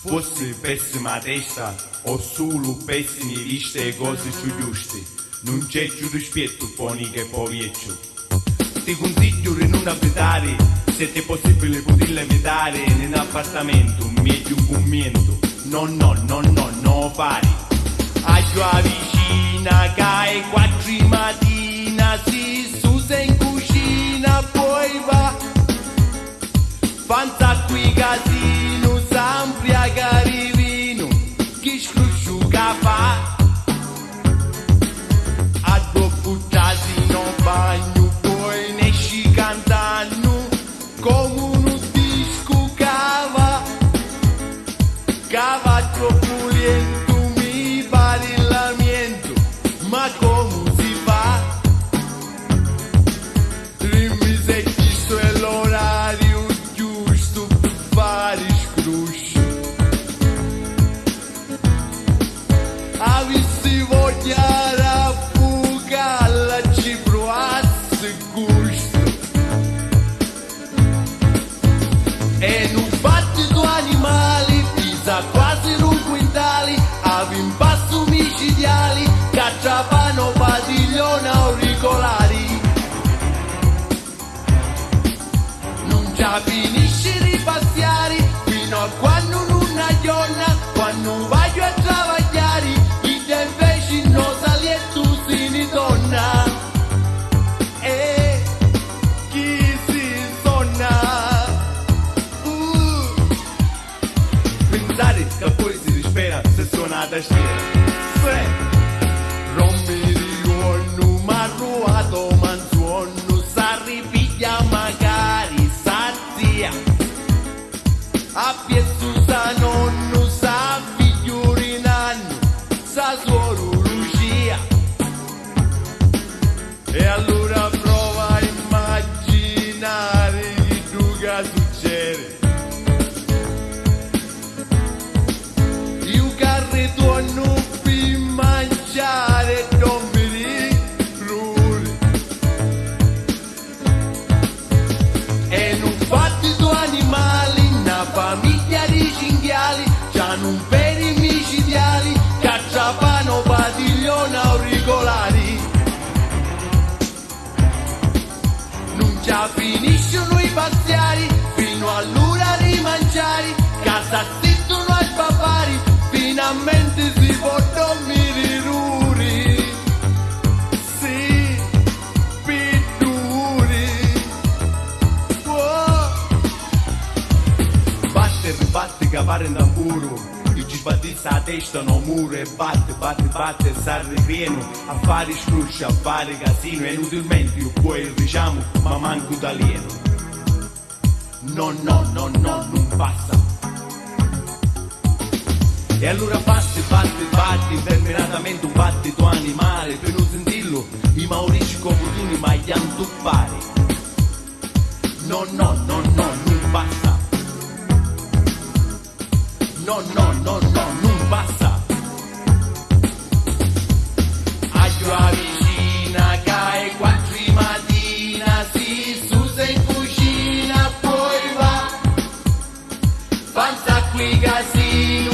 Fosse pessima testa o solo pessime viste e cose su giuste, non c'è più rispetto poni che povieccio. Ti consiglio di non abitare, se è possibile poterla evitare, in un appartamento meglio un commento. No pari. A tua vicina che 4 mattina si susa in cucina, poi va fanza qui casino, s'amplia carivino, chi scrusciuga fa a dopo casino bagno, poi ne esci cantando come uno disco cava troppo lento, mi pare il lamento, ma come si fa? Dimmi se questo è l'orario giusto per fare scruscio. Avessi voglia raffugalla, ci provasse gusto. E non battito animali, pisa quasi un quintali, avevi un passo micidiali, cacciavano padiglione auricolari. Non già finisci di passeare, fino a quando non aggiorna, quando vai a travagliare, chi te invece non sali e tu si ne torna. E chi si sonna? Pensare che poi si dispera se suona da sera. Se non mi ricordo, ma ruato manzuono, s'arripiglia magari sazia. A piezu sa nonno, sa figliuri nanno, sa suoro Lucia. E allora prova a immaginare che tu che succede. Io carretto non vi mangiare, non mi ricruri. E non fatti tu animali, una famiglia di cinghiali, c'hanno per i micidiali, cacciavano padiglione auricolari. Non già finiscono i paziari, fino all'ora di mangiare, casa zittono ai papari, finalmente si può dormire ruri. Sì, pitturi. Oh. Batte, cavare in tamburo, io ci sbattizza la testa, no muro, e batte, sarre pieno, a fare scruscia, a fare casino, e inutilmente io poi diciamo, ma manco d'alieno. No, non passa. E allora batti, interminatamente un battito animale, per non sentirlo, i maurici comodini magliano tuppare. No, non passa. No, non passa. A tua vicina che 4 mattina si susa in cucina, poi va fanza qui casino,